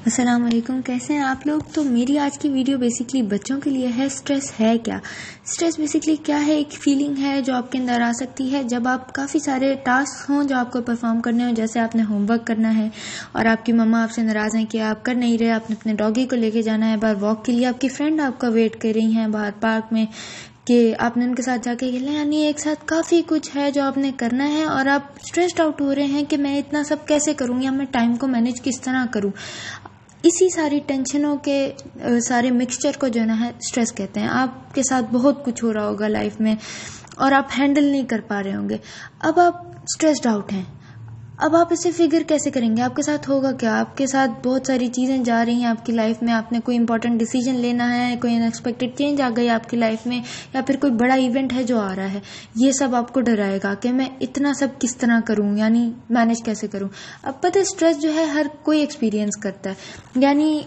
अस्सलाम वालेकुम। कैसे हैं आप लोग। तो मेरी आज की वीडियो बेसिकली बच्चों के लिए है। स्ट्रेस है क्या? स्ट्रेस बेसिकली क्या है? एक फीलिंग है जो आपके अंदर आ सकती है जब आप काफ़ी सारे टास्क हों जो आपको परफॉर्म करने हों। जैसे आपने होमवर्क करना है और आपकी मम्मा आपसे नाराज़ हैं कि आप कर नहीं रहे, आपने अपने डॉगी को लेके जाना है बाहर वॉक के लिए, आपकी फ्रेंड आपका वेट कर रही हैं बाहर पार्क में कि आपने उनके साथ जाके खेलना है। यानी एक साथ काफ़ी कुछ है जो आपने करना है और आप स्ट्रेस्ड आउट हो रहे हैं कि मैं इतना सब कैसे करूँ या मैं टाइम को मैनेज किस तरह करूँ। इसी सारी टेंशनों के सारे मिक्सचर को जो है स्ट्रेस कहते हैं। आपके साथ बहुत कुछ हो रहा होगा लाइफ में और आप हैंडल नहीं कर पा रहे होंगे। अब आप स्ट्रेस्ड आउट हैं। अब आप इसे फिगर कैसे करेंगे? आपके साथ होगा क्या? आपके साथ बहुत सारी चीज़ें जा रही हैं आपकी लाइफ में। आपने कोई इंपॉर्टेंट डिसीजन लेना है, कोई अनएक्सपेक्टेड चेंज आ गई आपकी लाइफ में, या फिर कोई बड़ा इवेंट है जो आ रहा है। ये सब आपको डराएगा कि मैं इतना सब किस तरह करूं, यानी मैनेज कैसे करूं। अब पता है स्ट्रेस जो है हर कोई एक्सपीरियंस करता है। यानी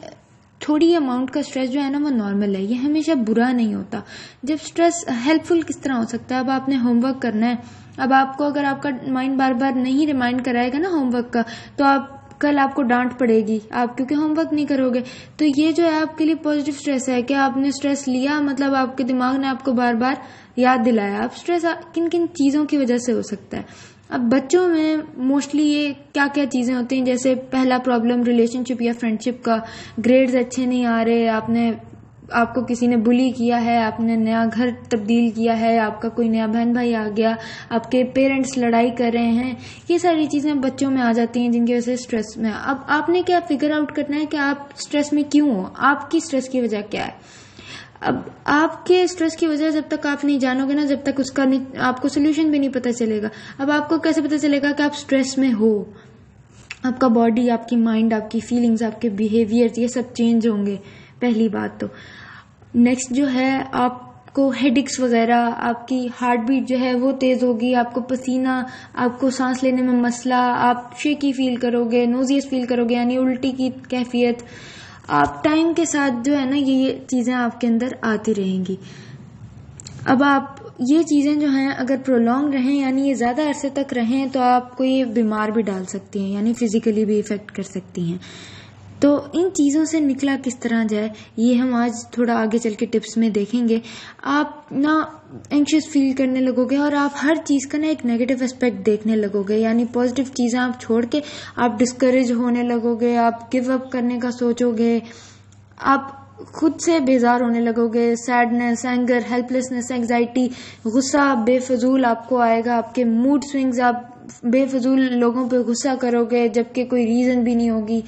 थोड़ी अमाउंट का स्ट्रेस जो है ना वो नॉर्मल है, ये हमेशा बुरा नहीं होता। जब स्ट्रेस हेल्पफुल किस तरह हो सकता है? अब आपने होमवर्क करना है, अब आपको अगर आपका माइंड बार बार नहीं रिमाइंड कराएगा ना होमवर्क का, तो आप कल आपको डांट पड़ेगी आप क्योंकि होमवर्क नहीं करोगे। तो ये जो है आपके लिए पॉजिटिव स्ट्रेस है कि आपने स्ट्रेस लिया, मतलब आपके दिमाग ने आपको बार बार याद दिलाया। अब स्ट्रेस किन किन चीज़ों की वजह से हो सकता है? अब बच्चों में मोस्टली ये क्या क्या चीज़ें होती हैं, जैसे पहला प्रॉब्लम रिलेशनशिप या फ्रेंडशिप का। ग्रेड्स अच्छे नहीं आ रहे, आपको किसी ने बुली किया है, आपने नया घर तब्दील किया है, आपका कोई नया बहन भाई आ गया, आपके पेरेंट्स लड़ाई कर रहे हैं। ये सारी चीज़ें बच्चों में आ जाती हैं जिनकी वजह से स्ट्रेस में। अब आपने क्या फिगर आउट करना है कि आप स्ट्रेस में क्यों हो, आपकी स्ट्रेस की वजह क्या है। अब आपके स्ट्रेस की वजह जब तक आप नहीं जानोगे ना, जब तक उसका नहीं, आपको सोल्यूशन भी नहीं पता चलेगा। अब आपको कैसे पता चलेगा कि आप स्ट्रेस में हो? आपका बॉडी, आपकी माइंड, आपकी फीलिंग्स, आपके बिहेवियर, ये सब चेंज होंगे पहली बात तो। नेक्स्ट जो है आपको हेडिक्स वगैरह, आपकी हार्ट बीट जो है वो तेज होगी, आपको पसीना, आपको सांस लेने में मसला, आप शेकी फील करोगे, नोजियस फील करोगे यानी उल्टी की कैफियत। आप टाइम के साथ जो है ना ये चीज़ें आपके अंदर आती रहेंगी। अब आप ये चीज़ें जो हैं अगर प्रोलॉन्ग रहें यानी ये ज़्यादा अरसे तक रहें तो आपको ये बीमार भी डाल सकती हैं, यानी फिजिकली भी इफ़ेक्ट कर सकती हैं। तो इन चीज़ों से निकला किस तरह जाए ये हम आज थोड़ा आगे चल के टिप्स में देखेंगे। आप ना एंग्शियस फील करने लगोगे और आप हर चीज़ का ना एक नेगेटिव एस्पेक्ट देखने लगोगे, यानी पॉजिटिव चीज़ें आप छोड़ के आप डिस्करेज होने लगोगे, आप गिव अप करने का सोचोगे, आप खुद से बेजार होने लगोगे। सैडनेस, एंगर, हेल्पलेसनेस, एंग्जाइटी, गुस्सा बेफजूल आपको आएगा, आपके मूड स्विंग्स, आप बेफजूल लोगों पे गुस्सा करोगे जबकि कोई रीज़न भी नहीं होगी।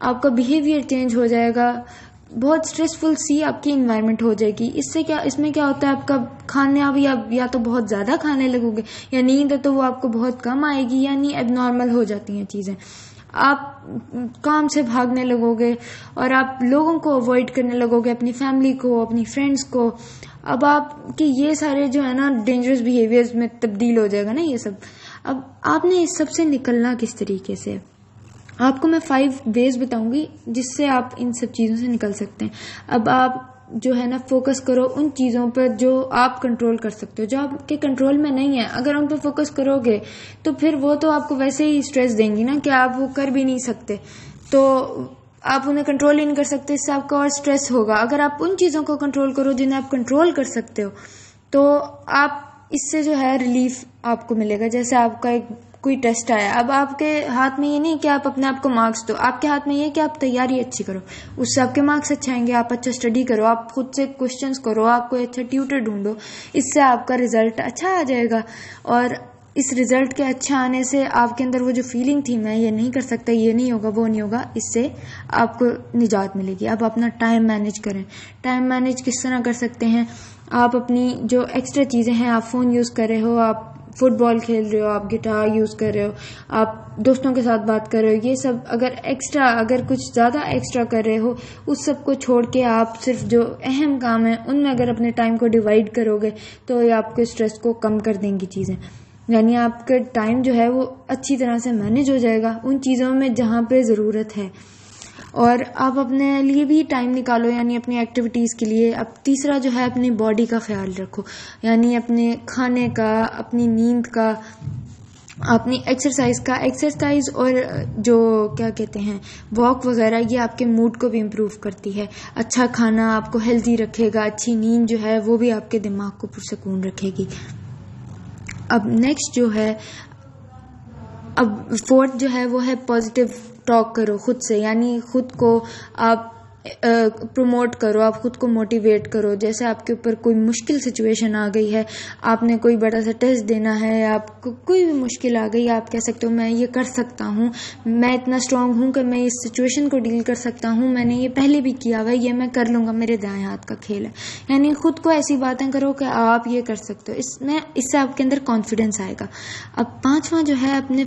आपका बिहेवियर चेंज हो जाएगा, बहुत स्ट्रेसफुल सी आपकी इन्वायरमेंट हो जाएगी। इसमें क्या होता है, आपका खाना भी आप या तो बहुत ज़्यादा खाने लगोगे, या नींद है तो वो आपको बहुत कम आएगी, यानी एबनॉर्मल हो जाती हैं चीज़ें। आप काम से भागने लगोगे और आप लोगों को अवॉइड करने लगोगे, अपनी फैमिली को, अपनी फ्रेंड्स को। अब आपके ये सारे जो है ना डेंजरस बिहेवियर्स में तब्दील हो जाएगा ना ये सब। अब आपने इस सब से निकलना किस तरीके से, आपको मैं 5 वेज बताऊंगी जिससे आप इन सब चीज़ों से निकल सकते हैं। अब आप जो है ना फोकस करो उन चीज़ों पर जो आप कंट्रोल कर सकते हो, जो आपके कंट्रोल में नहीं है। अगर उन पर फोकस करोगे तो फिर वो तो आपको वैसे ही स्ट्रेस देंगी ना कि आप वो कर भी नहीं सकते, तो आप उन्हें कंट्रोल ही नहीं कर सकते, इससे आपका और स्ट्रेस होगा। अगर आप उन चीज़ों को कंट्रोल करो जिन्हें आप कंट्रोल कर सकते हो तो आप इससे जो है रिलीफ आपको मिलेगा। जैसे आपका एक कोई टेस्ट आया, अब आपके हाथ में ये नहीं कि आप अपने आप को मार्क्स दो, आपके हाथ में ये कि आप तैयारी अच्छी करो, उससे आपके मार्क्स अच्छे आएंगे। आप अच्छा स्टडी करो, आप खुद से क्वेश्चंस करो, आप कोई अच्छा ट्यूटर ढूंढो, इससे आपका रिजल्ट अच्छा आ जाएगा। और इस रिजल्ट के अच्छा आने से आपके अंदर वो जो फीलिंग थी मैं ये नहीं कर सकता, ये नहीं होगा, वो नहीं होगा, इससे आपको निजात मिलेगी। अब अपना टाइम मैनेज करें। टाइम मैनेज किस तरह कर सकते हैं? आप अपनी जो एक्स्ट्रा चीज़ें हैं, आप फ़ोन यूज़ कर रहे हो, आप फुटबॉल खेल रहे हो, आप गिटार यूज़ कर रहे हो, आप दोस्तों के साथ बात कर रहे हो, ये सब अगर कुछ ज़्यादा एक्स्ट्रा कर रहे हो, उस सब को छोड़ के आप सिर्फ जो अहम काम है उनमें अगर अपने टाइम को डिवाइड करोगे तो ये आपके स्ट्रेस को कम कर देंगी चीज़ें। यानी आपका टाइम जो है वो अच्छी तरह से मैनेज हो जाएगा उन चीज़ों में जहाँ पे ज़रूरत है। और आप अपने लिए भी टाइम निकालो, यानी अपनी एक्टिविटीज़ के लिए। अब तीसरा जो है अपनी बॉडी का ख्याल रखो, यानी अपने खाने का, अपनी नींद का, अपनी एक्सरसाइज और जो क्या कहते हैं वॉक वगैरह, ये आपके मूड को भी इम्प्रूव करती है। अच्छा खाना आपको हेल्दी रखेगा, अच्छी नींद जो है वो भी आपके दिमाग को पुरसकून रखेगी। अब नेक्स्ट जो है, अब फोर्थ जो है वो है पॉजिटिव टॉक करो खुद से, यानी खुद को आप प्रमोट करो, आप खुद को मोटिवेट करो। जैसे आपके ऊपर कोई मुश्किल सिचुएशन आ गई है, आपने कोई बड़ा सा टेस्ट देना है, आपको कोई भी मुश्किल आ गई, आप कह सकते हो मैं ये कर सकता हूँ, मैं इतना स्ट्रांग हूँ कि मैं इस सिचुएशन को डील कर सकता हूँ, मैंने ये पहले भी किया हुआ है, ये मैं कर लूँगा, मेरे दाएं हाथ का खेल है। यानी खुद को ऐसी बातें करो कि आप ये कर सकते हो, इससे आपके अंदर कॉन्फिडेंस आएगा। अब 5वां जो है, अपने